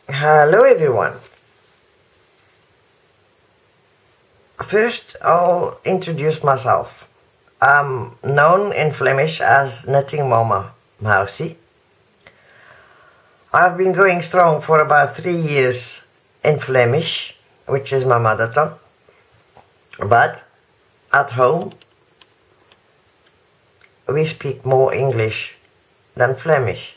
Hello everyone. First I'll introduce myself. I'm known in Flemish as Knitting Mama Mousie. I've been going strong for about 3 years in Flemish, which is my mother tongue. But at home we speak more English than Flemish.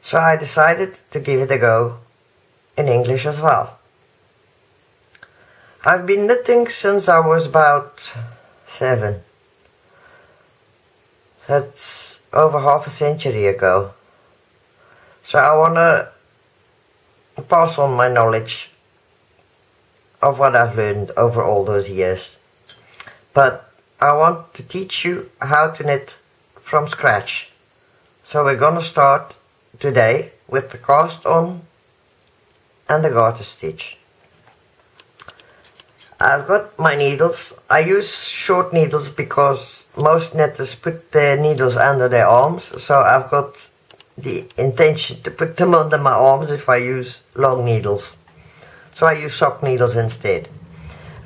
So I decided to give it a go in English as well. I've been knitting since I was about 7. That's over half a century ago. So I want to pass on my knowledge of what I've learned over all those years. But I want to teach you how to knit from scratch. So we're going to start today with the cast on and the garter stitch. I've got my needles. I use short needles because most knitters put their needles under their arms, so I've got the intention to put them under my arms if I use long needles. So I use sock needles instead.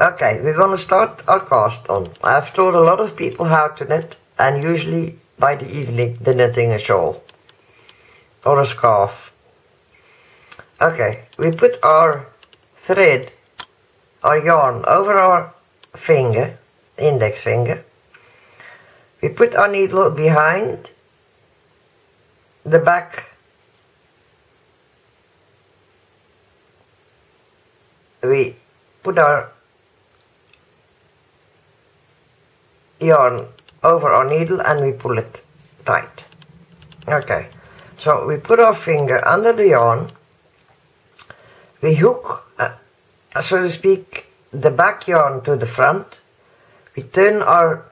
Okay, we're going to start our cast on. I've taught a lot of people how to knit, and usually by the evening they're knitting a shawl or a scarf. Okay, we put our thread, our yarn, over our finger, index finger. We put our needle behind the back. We put our yarn over our needle and we pull it tight. Okay, so we put our finger under the yarn. We hook, so to speak, the back yarn to the front. We turn our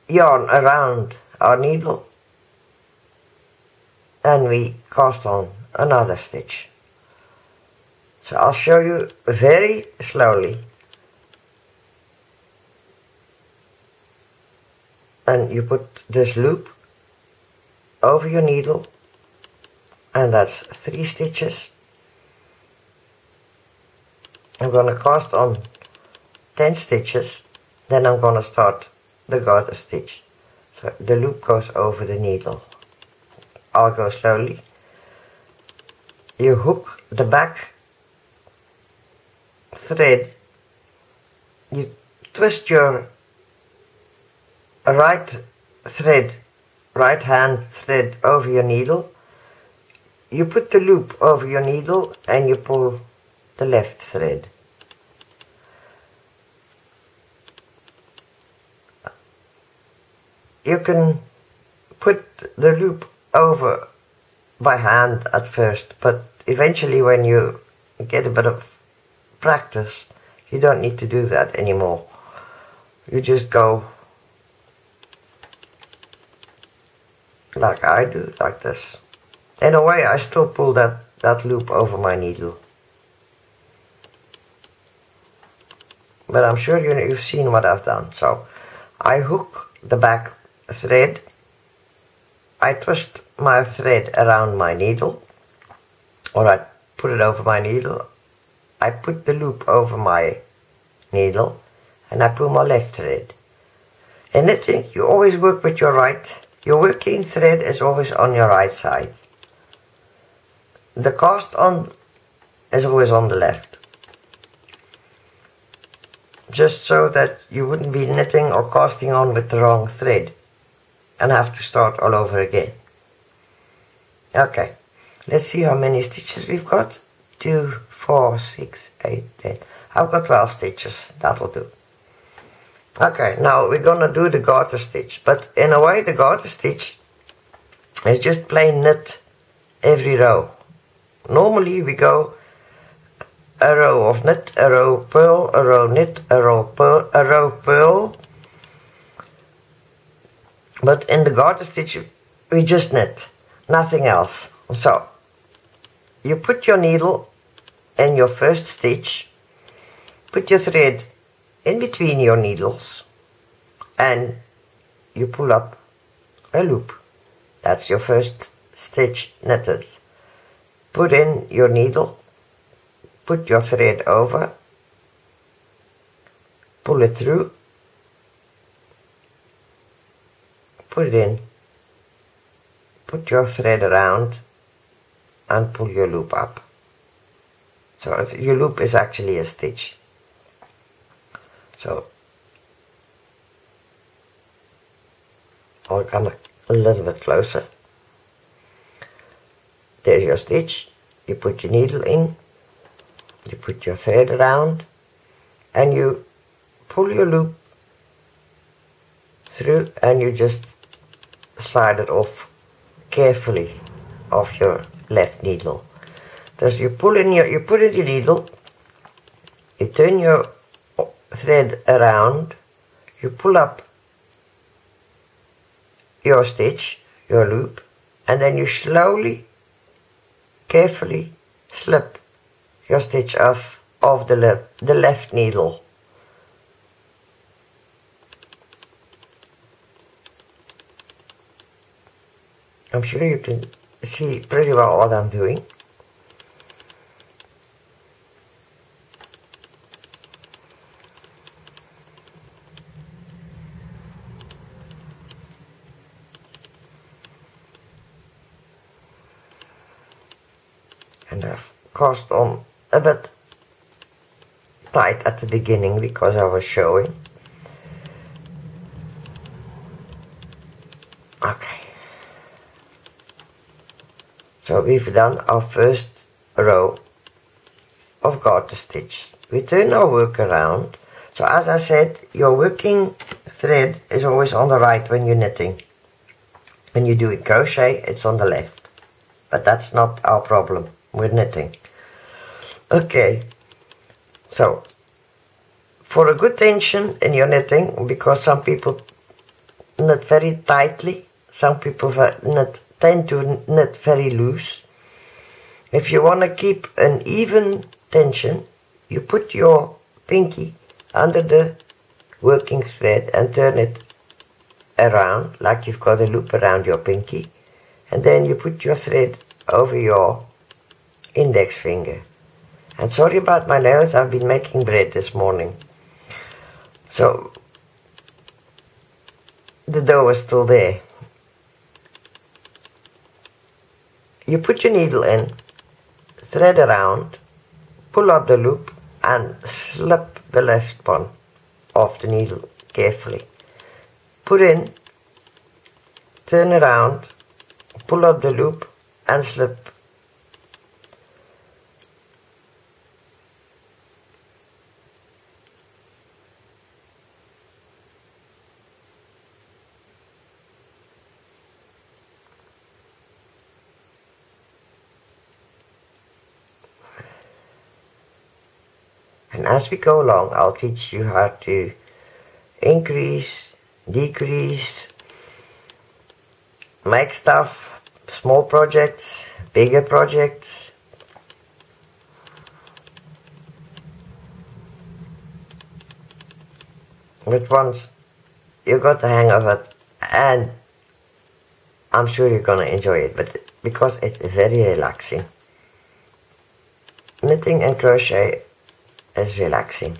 yarn around our needle and we cast on another stitch. So I'll show you very slowly. And you put this loop over your needle, and that's 3 stitches. I'm going to cast on 10 stitches, then I'm going to start the garter stitch. So the loop goes over the needle. I'll go slowly. You hook the back thread, you twist your right hand thread over your needle, you put the loop over your needle and you pull the left thread. You can put the loop over by hand at first, but eventually when you get a bit of practice, you don't need to do that anymore. You just go like I do, like this. In a way, I still pull that loop over my needle. But I'm sure you've seen what I've done. So I hook the back thread, I twist my thread around my needle, or I put it over my needle, I put the loop over my needle, and I pull my left thread. In knitting, you always work with your your working thread is always on your right side. The cast on is always on the left. Just so that you wouldn't be knitting or casting on with the wrong thread and have to start all over again. Okay, let's see how many stitches we've got. 2, 4, 6, 8, 10. I've got 12 stitches, that'll do. Okay, now we're gonna do the garter stitch, but in a way the garter stitch is just plain knit every row. Normally we go a row of knit, a row purl, a row knit, a row purl, a row purl. But in the garter stitch we just knit, nothing else. So you put your needle in your first stitch, put your thread in between your needles, and you pull up a loop. That's your first stitch knitted. Put in your needle, put your thread over, pull it through, put it in, put your thread around and pull your loop up. So your loop is actually a stitch. So I'll come a little bit closer. There's your stitch. You put your needle in, you put your thread around, and you pull your loop through, and you just slide it off carefully off your left needle. Thus you put in your needle, you turn your thread around, you pull up your stitch, your loop, and then you slowly, carefully slip your stitch off the left needle. I'm sure you can see pretty well what I'm doing. And I've cast on a bit tight at the beginning because I was showing. Okay. So we've done our first row of garter stitch. We turn our work around. So as I said, your working thread is always on the right when you're knitting. When you're doing crochet, it's on the left. But that's not our problem. We're knitting. Okay, so for a good tension in your knitting, because some people knit very tightly, some people tend to knit very loose. If you want to keep an even tension, you put your pinky under the working thread and turn it around like you've got a loop around your pinky, and then you put your thread over your index finger. And sorry about my nails, I've been making bread this morning, so the dough is still there. You put your needle in, thread around, pull up the loop and slip the left one off the needle carefully. Put in, turn around, pull up the loop and slip. And as we go along, I'll teach you how to increase, decrease, make stuff, small projects, bigger projects. But once you got the hang of it, and I'm sure you're gonna enjoy it, but because it's very relaxing. Knitting and crochet is relaxing.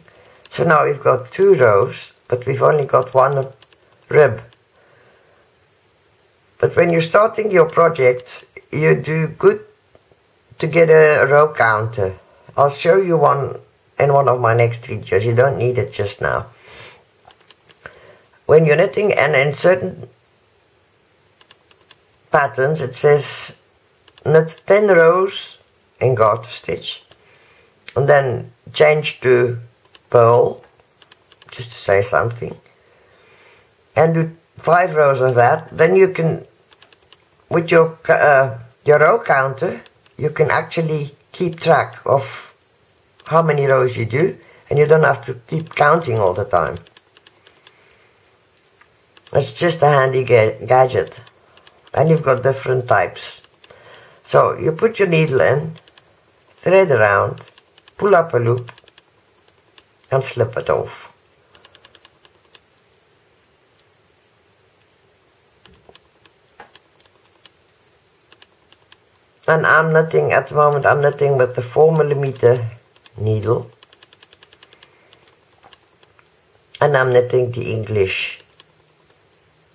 So now we've got 2 rows, but we've only got 1 rib. But when you're starting your project, you do good to get a row counter. I'll show you one in one of my next videos. You don't need it just now. When you're knitting, and in certain patterns it says knit 10 rows in garter stitch, and then change to purl, just to say something, and do 5 rows of that. Then you can, with your row counter, you can actually keep track of how many rows you do, and you don't have to keep counting all the time. It's just a handy gadget, and you've got different types. So you put your needle in, thread around, pull up a loop and slip it off. And I'm knitting at the moment, I'm knitting with the 4mm needle. And I'm knitting the English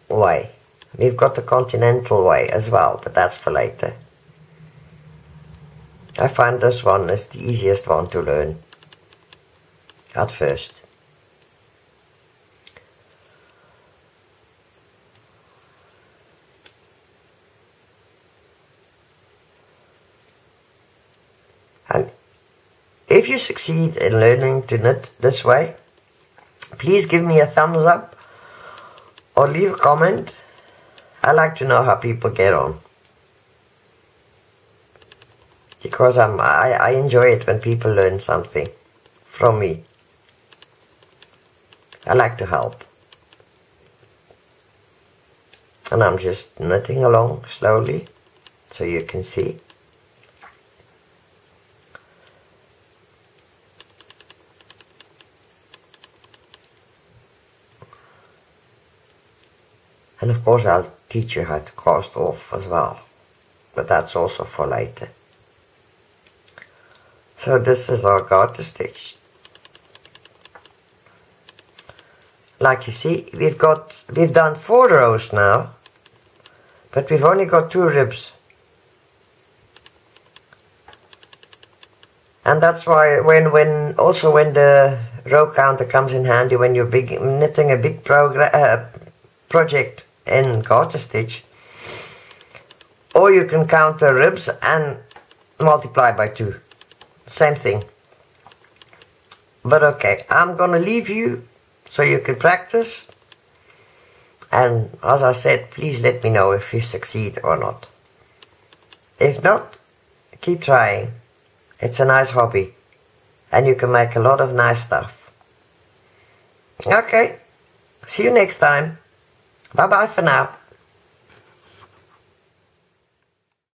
way. We've got the continental way as well, but that's for later. I find this one is the easiest one to learn at first. And if you succeed in learning to knit this way, please give me a thumbs up or leave a comment. I like to know how people get on, because I enjoy it when people learn something from me. I like to help. And I'm just knitting along slowly so you can see. And of course I'll teach you how to cast off as well, but that's also for later. So this is our garter stitch. Like you see, we've done 4 rows now, but we've only got 2 ribs. And that's why when the row counter comes in handy when you're knitting a big project in garter stitch, or you can count the ribs and multiply by 2. Same thing. But okay, I'm gonna leave you so you can practice, and as I said, please let me know if you succeed or not. If not, keep trying. It's a nice hobby and you can make a lot of nice stuff. Okay, see you next time. Bye bye for now.